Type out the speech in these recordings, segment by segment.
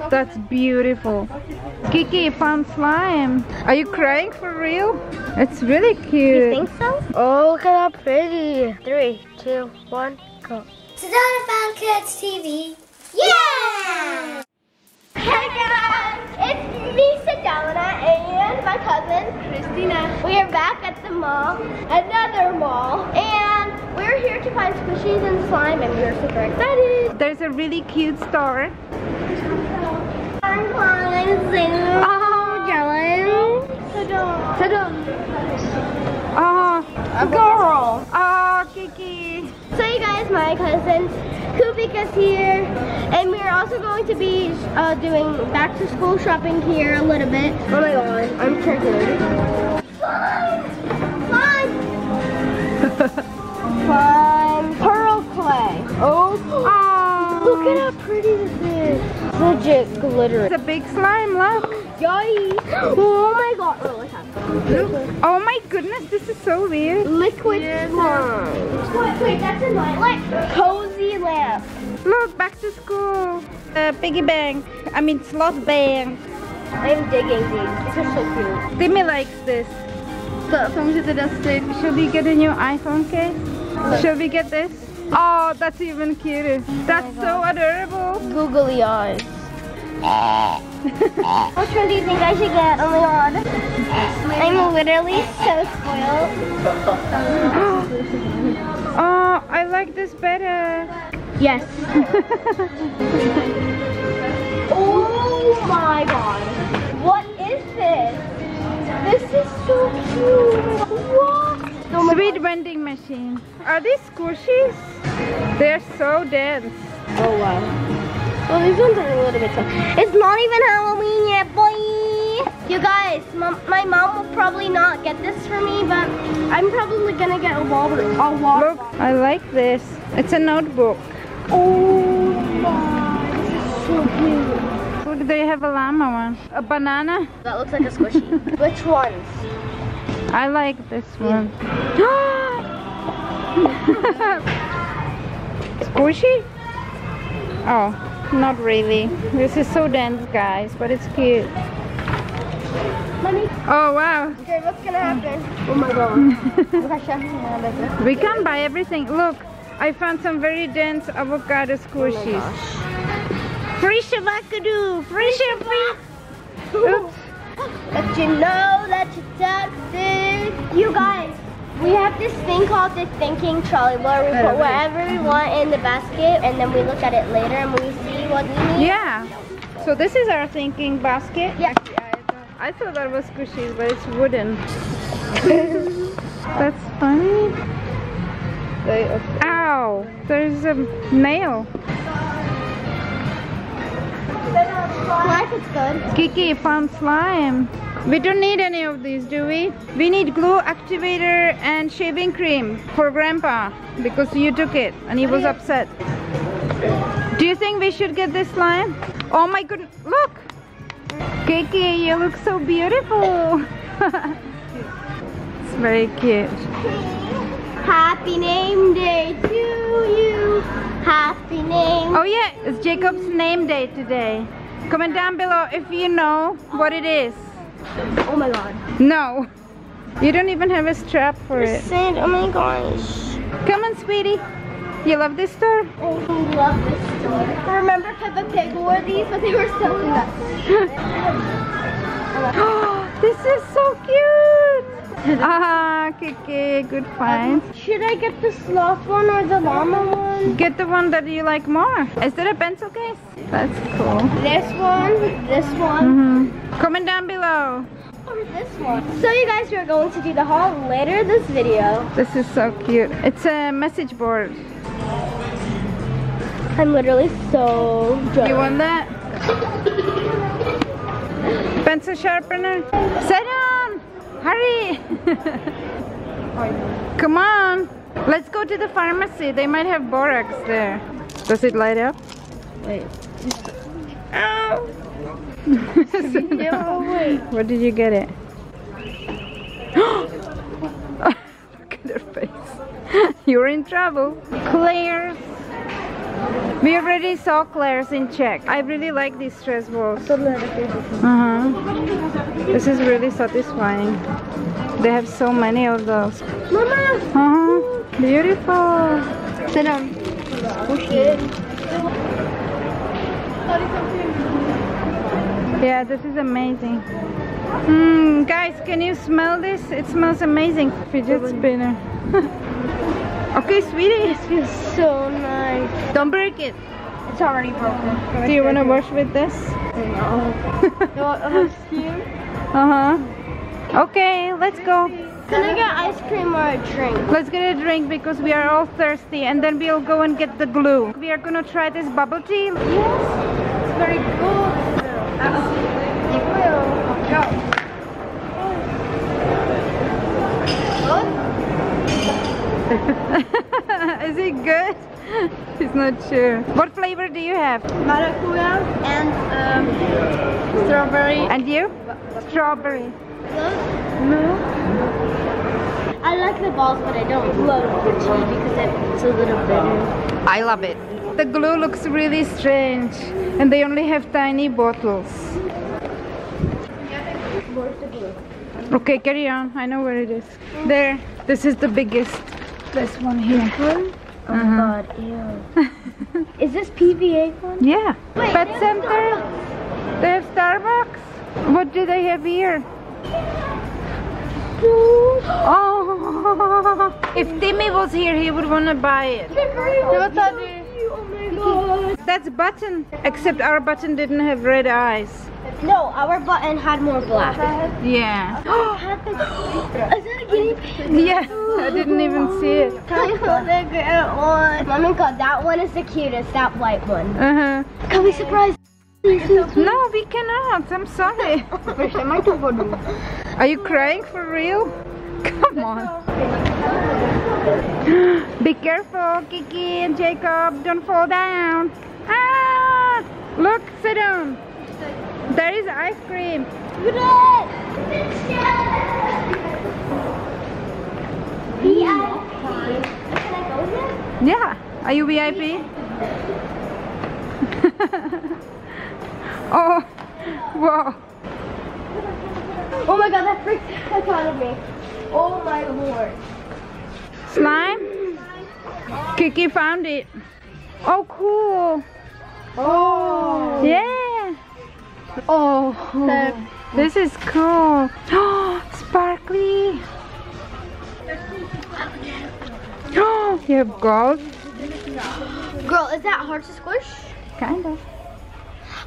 That's beautiful. Kiki found slime. Are you crying for real? It's really cute. You think so? Oh, look at how pretty. 3, 2, 1, go. Sedona Fun Kids TV. Yeah! Hey guys! It's me, Sedona, and my cousin, Christina. We are back at the mall, another mall, and we're here to find squishies and slime, and we're super excited. There's a really cute store. Oh, jealous. Sedona. Oh, A girl. oh, Kiki. So you guys, my cousin Kupika's here, and we're also going to be doing back to school shopping here a little bit. Oh my god, I'm triggered. Slime! Slime! Pearl clay. Oh, look at how pretty this is. Legit glitter. It's a big slime, look. Yay! Oh my god. Oh, what's happening? Oh my goodness, this is so weird. Liquid slime. Wait, that's a light. Cozy lamp. Look, back to school. Piggy bank. I mean sloth bank. I'm digging these. These are so cute. Timmy likes this. Should we get a new iPhone case? Should we get this? Oh, that's even cuter. That's so adorable. Googly eyes. Which one do you think I should get? Oh my god. I'm literally so spoiled. Oh, I like this better. Yes. Oh my god. What is this? This is so cute. What? Oh Sweet vending machine. Are these squishies? They're so dense. Oh wow. Well, these ones are a little bit soft. It's not even Halloween yet, boy. You guys, my mom will probably not get this for me, but I'm probably gonna get a water Look, bottle. I like this. It's a notebook. Oh my, this is so cute. Look, they have a llama one. A banana. That looks like a squishy. Which ones? I like this one. Squishy? Oh, not really. This is so dense, guys, but it's cute. Mommy. Oh, wow. Okay, what's gonna happen? Oh my god. We can buy everything. Look, I found some very dense avocado squishies. Free shabakadoo! Free shabak! Oops. Let you know that you toxic. You guys, we have this thing called the thinking trolley where we put whatever we want in the basket and then we look at it later and we see what we need. Yeah. So this is our thinking basket. Yeah. I thought that was squishies, but it's wooden. That's funny. Ow! There's a nail. Life is good. Kiki found slime. We don't need any of these, do we? We need glue, activator, and shaving cream for Grandpa because you took it and he was upset. Do you think we should get this slime? Oh my goodness! Look, Kiki, you look so beautiful. It's very cute. Happy name day to you. Happy name. Oh yeah, it's Jacob's name day today. Comment down below if you know what it is. Oh my god. No, you don't even have a strap for it. Sand. Oh my gosh. Come on, sweetie. You love this store? I love this store. Remember Peppa Pig wore these, but they were so nuts. This is so cute. Ah, Kiki, good find. Should I get the sloth one or the llama one? Get the one that you like more. Is that a pencil case? That's cool. This one. Comment down below. Or this one. So you guys, we're going to do the haul later in this video. This is so cute. It's a message board. I'm literally so drunk. You want that? Pencil sharpener. Sit down. Hurry. Come on. Let's go to the pharmacy. They might have borax there. Does it light up? Wait. Ow. No, wait. Where did you get it? Look at her face. You're in trouble. Claire's. We already saw Claire's in Czech. I really like these stress balls. This is really satisfying. They have so many of those. Mama! Beautiful. Sit down. Yeah, this is amazing. Guys, can you smell this? It smells amazing. Fidget spinner. Okay, sweetie. This feels so nice. Don't break it. It's already broken. Do you want to wash with this? No. Okay, let's go. Can I get ice cream or a drink? Let's get a drink because we are all thirsty, and then we'll go and get the glue. We are gonna try this bubble tea. Yes. It's very good. You will. Go. Is it good? He's not sure. What flavor do you have? Maracuja and strawberry. And you? Strawberry. No. I like the balls, but I don't love the tea because it's a little bitter. I love it. The glue looks really strange, and they only have tiny bottles. Where's the glue? Okay, carry on. I know where it is. There. This is the biggest. This one here. Oh God, ew. Is this PVA one? Yeah. Wait, Pet there's center. They have Starbucks. What do they have here? Oh, if Timmy was here, he would want to buy it. Oh my God. That's Button, except our Button didn't have red eyes. No, our button had more black. Yeah. Is that a guinea pig? Yeah, I didn't even see it. Mommy, God, that one is the cutest, that white one. Uh-huh. Can we surprise? No, we cannot. I'm sorry. Are you crying for real? Come on. Be careful, Kiki and Jacob. Don't fall down. Ah! Look, sit down. There is ice cream. Yeah. Are you VIP? Oh, whoa. Oh my God, that freaked the heck out of me. Oh my Lord. Slime? Kiki found it. Oh, cool. Oh. Yeah. Oh, this is cool. Oh, sparkly. Oh, you have gold? Girl, is that hard to squish? Kind of.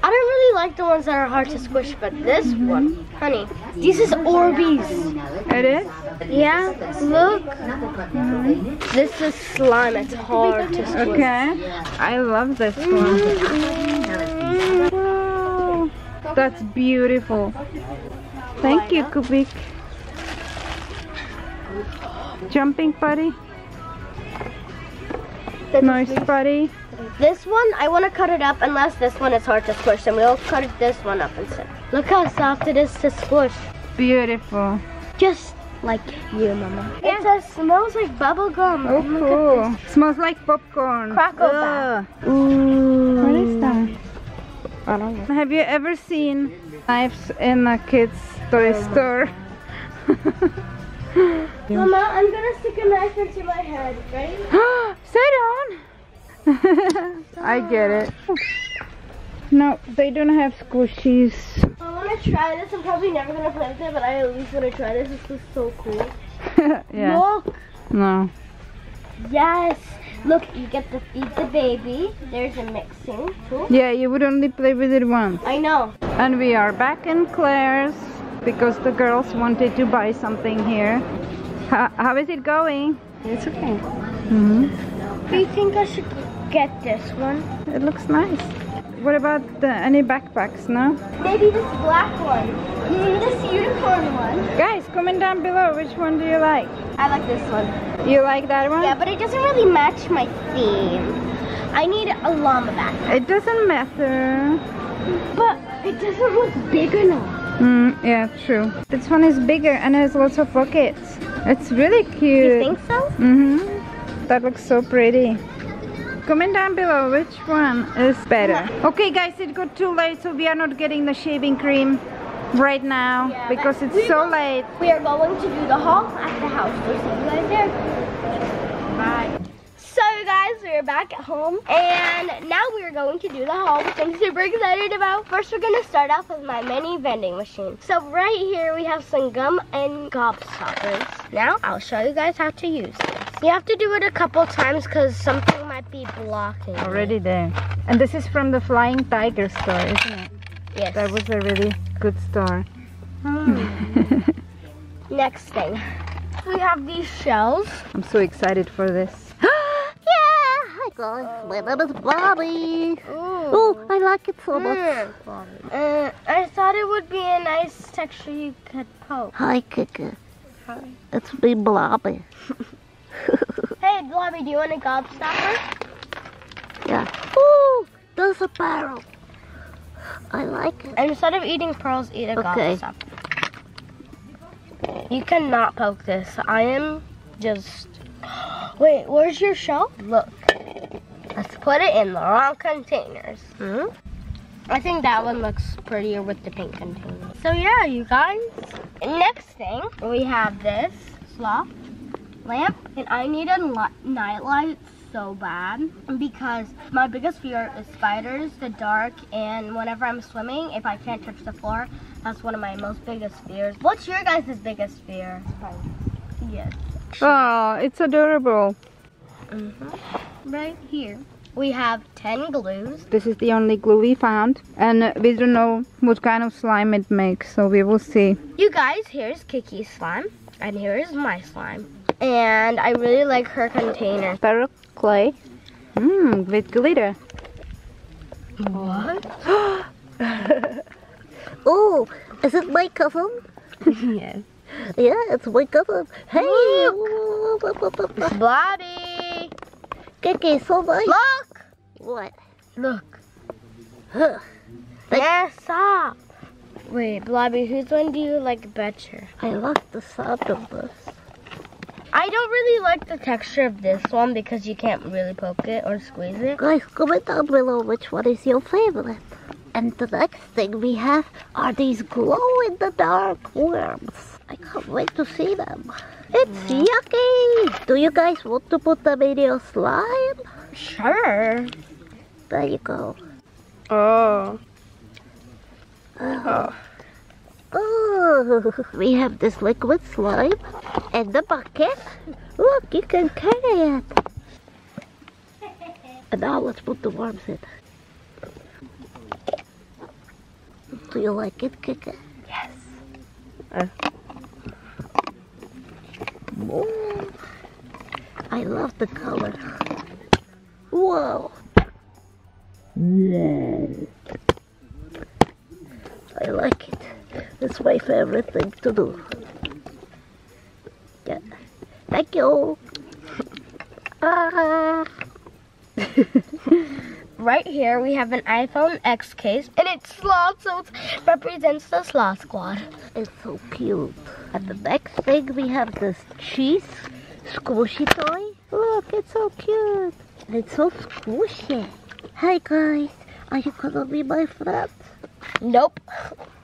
I don't really like the ones that are hard to squish, but this one, honey, this is Orbeez. It is? Yeah, look. This is slime, it's hard to squish. Okay. I love this one. Wow. That's beautiful. Thank you, Kubik. Jumping Putty. Nice Putty. This one, I want to cut it up unless this one is hard to squish, and we'll cut this one up instead. Look how soft it is to squish. Beautiful. Just like you, Mama. Yeah. It says, smells like bubble gum. Oh, cool. Smells like popcorn. Crackle Ugh. Ooh. What is that? I don't know. Have you ever seen knives in a kid's toy store? Mama, I'm gonna stick a knife into my head. Ready? Sit down. I get it. No, they don't have squishies. I want to try this. I'm probably never gonna play with it, but I at least want to try this. This is so cool. Yeah. Look. No. Yes. Look, you get to feed the baby. There's a mixing tool. Yeah, you would only play with it once. I know. And we are back in Claire's because the girls wanted to buy something here. How is it going? It's okay. Mm-hmm. Do you think I should get this one? It looks nice. What about any backpacks, no? Maybe this black one. This unicorn one. Guys, comment down below which one do you like? I like this one. You like that one? Yeah, but it doesn't really match my theme. I need a llama backpack. It doesn't matter. But it doesn't look big enough. Yeah, true. This one is bigger and has lots of pockets. It's really cute. You think so? Mm-hmm. That looks so pretty. Comment down below which one is better. Okay guys, it got too late, so we are not getting the shaving cream right now because it's so late. We are going to do the haul at the house. We'll see you guys there. Bye. So guys, we're back at home and now we're going to do the haul, which I'm super excited about. First, we're going to start off with my mini vending machine. So right here we have some gum and gobstoppers. Now I'll show you guys how to use this. You have to do it a couple times because something might be blocking Already there. And this is from the Flying Tiger store, isn't it? Yes. That was a really good store. Next thing, we have these shells. I'm so excited for this. Hi guys, my name is Blobby. Oh, I like it so much. I thought it would be a nice texture you could poke. Hi Kiki. Hi. It's me Blobby. Hey Blobby, do you want a gobstopper? Yeah. Oh, there's a barrel. I like it. And instead of eating pearls, eat a Okay. gobstopper. You cannot poke this. I am just... Wait, where's your shell? Look. Let's put it in the wrong containers. I think that one looks prettier with the pink container. So yeah, you guys. Next thing, we have this sloth lamp. And I need a night light so bad because my biggest fear is spiders, the dark, and whenever I'm swimming, if I can't touch the floor, that's one of my most biggest fears. What's your guys' biggest fear? Yes. Oh, it's adorable. Right here, we have 10 glues. This is the only glue we found, and we don't know what kind of slime it makes, so we will see. You guys, here's Kiki's slime, and here's my slime. And I really like her container. Barrel clay. With glitter. What? Oh, is it my cousin? Yes. Yeah, it's my cousin. Hey! Blobby! Kiki, so nice. Look! What? Look. Huh. Yes, stop. Wait, Blobby, whose one do you like better? I like the sound of this. I don't really like the texture of this one because you can't really poke it or squeeze it. Guys, comment down below which one is your favorite. And the next thing we have are these glow-in-the-dark worms. I can't wait to see them. It's yucky! Do you guys want to put them in your slime? Sure. There you go. Oh. Oh, we have this liquid slime and the bucket. Look, you can carry it. And now let's put the worms in. Do you like it, Kiki? Yes. Oh, I love the color. Whoa. I like it. It's my favorite thing to do. Yeah. Thank you. Right here we have an iPhone X case and it's sloth, so it represents the sloth squad. It's so cute. And the next thing we have this cheese squishy toy. Look, it's so cute. And it's so squishy. Hi guys, are you gonna be my friend? Nope.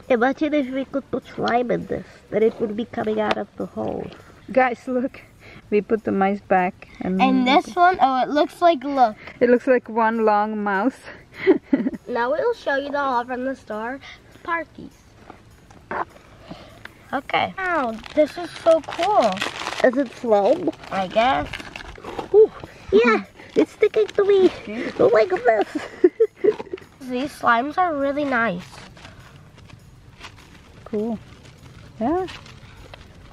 Imagine if we could put slime in this, then it would be coming out of the hole. Guys, look. We put the mice back. And this one, oh, it looks like, look. It looks like one long mouse. Now we'll show you the haul from the store. Parties. Okay. Wow, this is so cool. Is it slime? I guess. Ooh, yeah, it's sticking to me. Oh my goodness. These slimes are really nice. Cool. Yeah.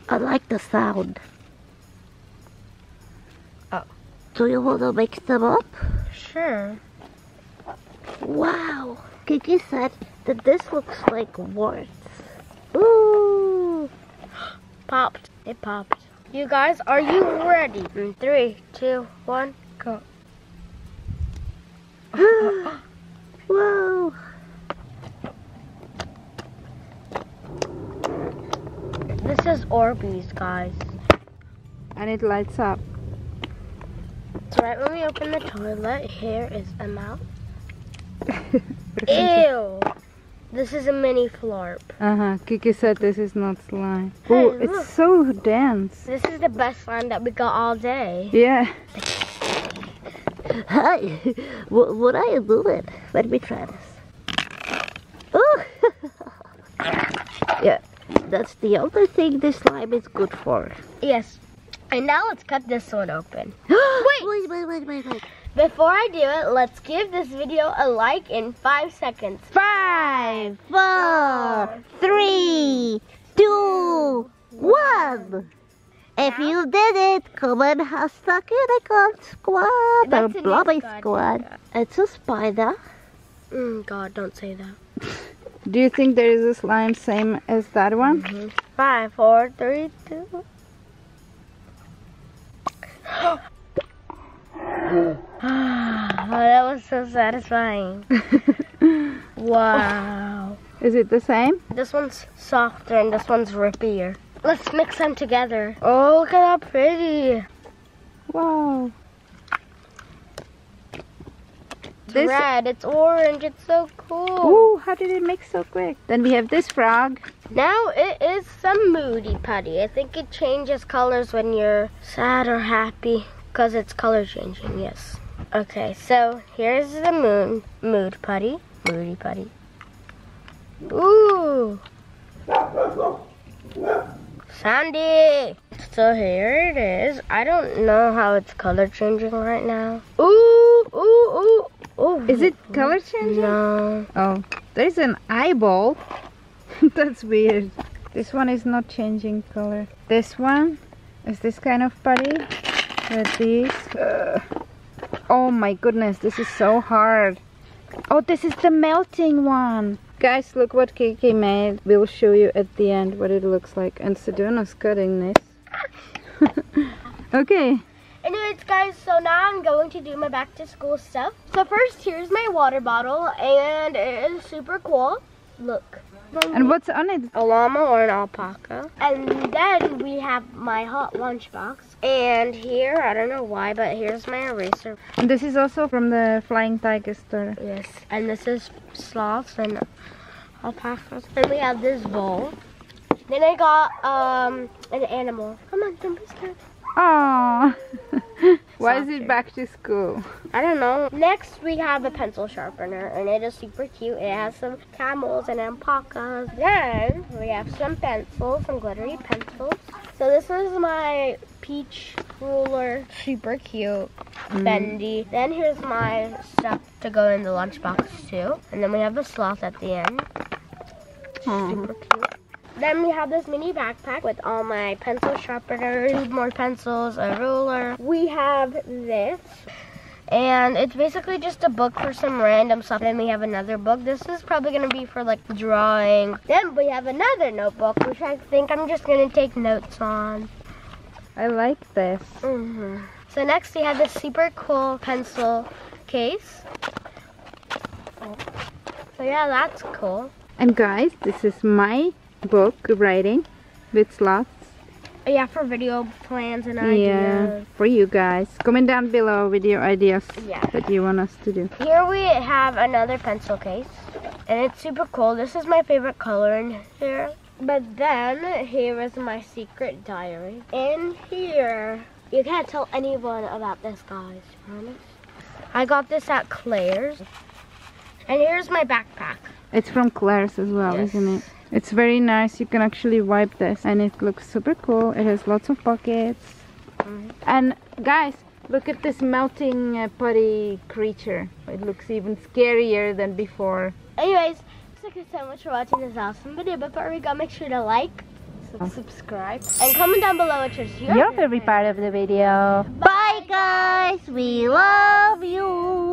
I like the sound. Oh. Do you want to mix them up? Sure. Wow. Kiki said that this looks like words. Ooh. Popped. It popped. You guys, are you ready? In 3, 2, 1, go. Whoa. This is Orbeez, guys. And it lights up. So right when we open the toilet, here is a mouth. Ew! This is a mini florp. Kiki said this is not slime. Oh, Hey, it's look. so dense. This is the best slime that we got all day. Yeah. Hi, what are you doing? Let me try this. Oh, yeah, that's the other thing this slime is good for. Yes. And now let's cut this one open. Wait. Before I do it, let's give this video a like in 5 seconds. 5, 4, 3, 2, 1. If you did it, comment hashtag Unicorn Squad or That's a new Blobby squad. Squad. It's a spider. God, don't say that. Do you think there is a slime same as that one? 5, 4, 3, 2. Oh, that was so satisfying. Wow. Is it the same? This one's softer and this one's rippier. Let's mix them together. Oh, look at how pretty. Wow. It's red, it's orange, it's so cool. Ooh, how did it mix so quick? Then we have this frog. Now it is some moody putty. I think it changes colors when you're sad or happy because it's color changing, yes. Okay, so here's the mood putty. Moody putty. Ooh. Sandy. So here it is. I don't know how it's color changing right now. Ooh, ooh, ooh. Ooh. Is it color changing? No. Oh, there's an eyeball. That's weird. This one is not changing color. This one is this kind of putty with these. Oh my goodness, this is so hard. Oh, this is the melting one. Guys, look what Kiki made. We'll show you at the end what it looks like. And Sedona's cutting this. Okay. Anyways, guys, so now I'm going to do my back to school stuff. So first, here's my water bottle, and it is super cool. Look. And what's on it? A llama or an alpaca. And then we have my hot lunchbox. And here, I don't know why, but here's my eraser. And this is also from the Flying Tiger store. Yes. And this is sloths and alpacas. Then we have this bowl. Then I got an animal. Come on, don't be scared. Aww. Why is Softer. it back to school? I don't know. Next, we have a pencil sharpener, and it is super cute. It has some camels and alpacas. Then, we have some pencils, some glittery pencils. So this is my peach ruler. Super cute. Bendy. Then here's my stuff to go in the lunchbox, too. And then we have a sloth at the end. Super cute. Then we have this mini backpack with all my pencil sharpeners, more pencils, a ruler. We have this, and it's basically just a book for some random stuff. Then we have another book. This is probably going to be for like drawing. Then we have another notebook, which I think I'm just going to take notes on. I like this. So next we have this super cool pencil case. So yeah, that's cool. And guys, this is my book writing with sloths. Yeah, for video plans and ideas. Yeah, for you guys. Comment down below with your ideas Yeah. that you want us to do. Here we have another pencil case, and it's super cool. This is my favorite color in here. But then here is my secret diary. In here, you can't tell anyone about this, guys, promise. I got this at Claire's. And here's my backpack. It's from Claire's as well, Yes. isn't it? It's very nice. You can actually wipe this and it looks super cool. It has lots of pockets. And guys, look at this melting putty creature. It looks even scarier than before. Anyways, thank you so much for watching this awesome video. Before we go, make sure to like, subscribe, and comment down below which is your Your favorite part of the video. Bye, guys. We love you.